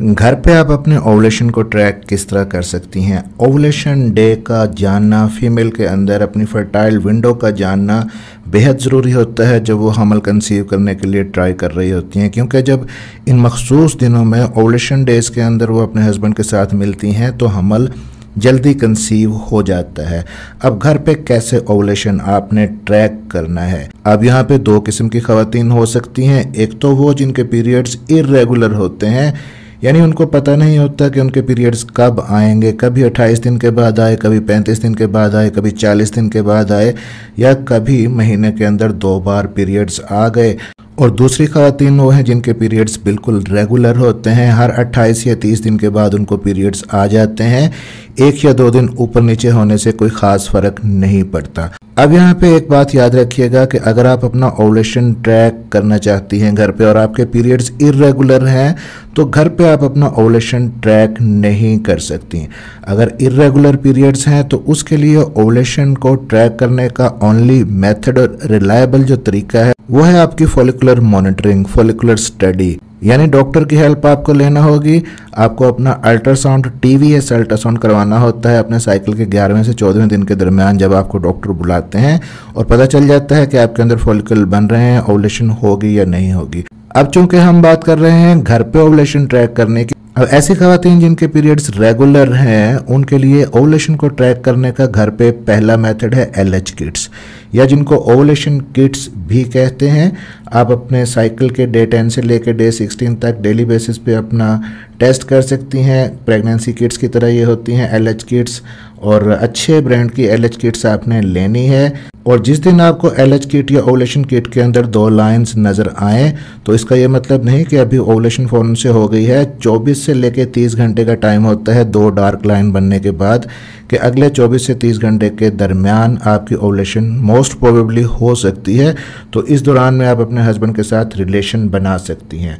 घर पे आप अपने ओवुलेशन को ट्रैक किस तरह कर सकती हैं। ओवुलेशन डे का जानना, फीमेल के अंदर अपनी फर्टाइल विंडो का जानना बेहद ज़रूरी होता है जब वो हमल कंसीव करने के लिए ट्राई कर रही होती हैं, क्योंकि जब इन मखसूस दिनों में ओवुलेशन डेज़ के अंदर वो अपने हस्बैंड के साथ मिलती हैं तो हमल जल्दी कंसीव हो जाता है। अब घर पे कैसे ओवुलेशन आपने ट्रैक करना है। अब यहाँ पे दो किस्म की ख़वातीन हो सकती हैं। एक तो वो जिनके पीरियड्स इर्रेगुलर होते हैं, यानी उनको पता नहीं होता कि उनके पीरियड्स कब आएंगे, कभी 28 दिन के बाद आए, कभी 35 दिन के बाद आए, कभी 40 दिन के बाद आए, या कभी महीने के अंदर 2 बार पीरियड्स आ गए। और दूसरी ख़वातीन वो हैं जिनके पीरियड्स बिल्कुल रेगुलर होते हैं, हर 28 या 30 दिन के बाद उनको पीरियड्स आ जाते हैं। 1 या 2 दिन ऊपर नीचे होने से कोई ख़ास फ़र्क नहीं पड़ता। अब यहाँ पे एक बात याद रखिएगा कि अगर आप अपना ओवुलेशन ट्रैक करना चाहती हैं घर पे और आपके पीरियड्स इर्रेगुलर हैं तो घर पे आप अपना ओवुलेशन ट्रैक नहीं कर सकती। अगर इर्रेगुलर पीरियड्स हैं तो उसके लिए ओवुलेशन को ट्रैक करने का ओनली मेथड और रिलायबल जो तरीका है वो है आपकी फॉलिकुलर मॉनिटरिंग, फॉलिकुलर स्टडी, यानी डॉक्टर की हेल्प आपको लेना होगी। आपको अपना अल्ट्रासाउंड, TVS अल्ट्रासाउंड करवाना होता है अपने साइकिल के 11वें से 14वें दिन के दरमियान, जब आपको डॉक्टर बुलाते हैं और पता चल जाता है कि आपके अंदर फॉलिकल बन रहे हैं, ओवुलेशन होगी या नहीं होगी। अब चूंकि हम बात कर रहे हैं घर पे ओवुलेशन ट्रैक करने की, अब ऐसी ख़वातीन जिनके पीरियड्स रेगुलर हैं उनके लिए ओवुलेशन को ट्रैक करने का घर पे पहला मेथड है LH किट्स, या जिनको ओवुलेशन किट्स भी कहते हैं। आप अपने साइकिल के डे 10 से लेकर डे 16 तक डेली बेसिस पे अपना टेस्ट कर सकती हैं। प्रेगनेंसी किट्स की तरह ये होती हैं LH किट्स, और अच्छे ब्रांड की LH किट्स आपने लेनी है। और जिस दिन आपको LH किट या ओवुलेशन किट के अंदर 2 लाइंस नज़र आएँ तो इसका ये मतलब नहीं कि अभी ओवुलेशन फ़ौरन से हो गई है। 24 से लेकर 30 घंटे का टाइम होता है 2 डार्क लाइन बनने के बाद, कि अगले 24 से 30 घंटे के दरमियान आपकी ओवुलेशन मोस्ट प्रोबेबली हो सकती है। तो इस दौरान में आप अपने हस्बैंड के साथ रिलेशन बना सकती हैं।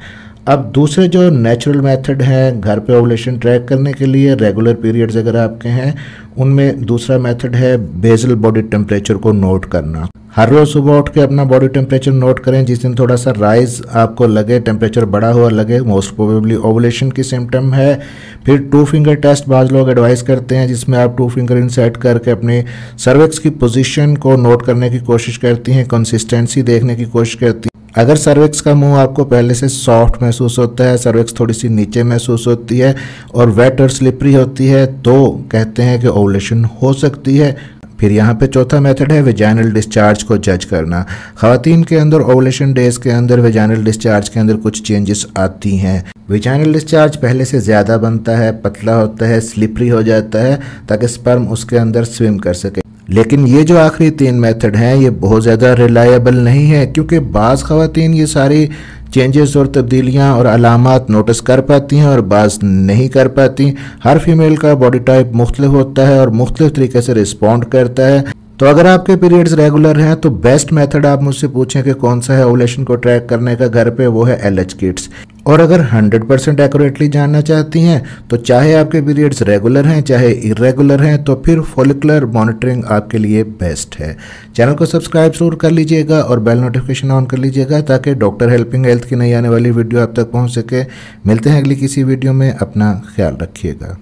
अब दूसरे जो नेचुरल मेथड हैं घर पे ओवुलेशन ट्रैक करने के लिए, रेगुलर पीरियड्स अगर आपके हैं, उनमें दूसरा मेथड है बेसल बॉडी टेम्परेचर को नोट करना। हर रोज़ सुबह उठ के अपना बॉडी टेम्परेचर नोट करें। जिस दिन थोड़ा सा राइज आपको लगे, टेम्परेचर बढ़ा हुआ लगे, मोस्ट प्रोबेबली ओवुलेशन की सिम्टम है। फिर 2 फिंगर टेस्ट बाज़ लोग एडवाइस करते हैं, जिसमें आप 2 फिंगर इंसर्ट करके अपने सर्विक्स की पोजीशन को नोट करने की कोशिश करती हैं, कंसिस्टेंसी देखने की कोशिश करती हैं। अगर सर्विक्स का मुंह आपको पहले से सॉफ्ट महसूस होता है, सर्विक्स थोड़ी सी नीचे महसूस होती है और वेट और स्लिपरी होती है, तो कहते हैं कि ओवुलेशन हो सकती है। फिर यहाँ पे चौथा मेथड है वेजाइनल डिस्चार्ज को जज करना। ख़वातीन के अंदर ओवुलेशन डेज के अंदर वेजाइनल डिस्चार्ज के अंदर कुछ चेंजेस आती हैं। वेजाइनल डिस्चार्ज पहले से ज़्यादा बनता है, पतला होता है, स्लिपरी हो जाता है, ताकि स्पर्म उसके अंदर स्विम कर सके। लेकिन ये जो आखिरी 3 मेथड हैं ये बहुत ज़्यादा रिलायबल नहीं है, क्योंकि बाज़ ख़वातीन ये सारी चेंजेस और तब्दीलियाँ और अलामात नोटिस कर पाती हैं और बाज़ नहीं कर पाती। हर फीमेल का बॉडी टाइप मुख्तलिफ होता है और मुख्तलिफ तरीके से रिस्पॉन्ड करता है। तो अगर आपके पीरियड्स रेगुलर हैं तो बेस्ट मेथड आप मुझसे पूछें कि कौन सा है ओवुलेशन को ट्रैक करने का घर पे, वो है LH किट्स। और अगर 100% एक्यूरेटली जानना चाहती हैं तो चाहे आपके पीरियड्स रेगुलर हैं चाहे इरेगुलर हैं, तो फिर फॉलिकुलर मॉनिटरिंग आपके लिए बेस्ट है। चैनल को सब्सक्राइब जरूर कर लीजिएगा और बेल नोटिफिकेशन ऑन कर लीजिएगा ताकि डॉक्टर हेल्पिंग हेल्थ की नई आने वाली वीडियो आप तक पहुँच सके। मिलते हैं अगली किसी वीडियो में, अपना ख्याल रखिएगा।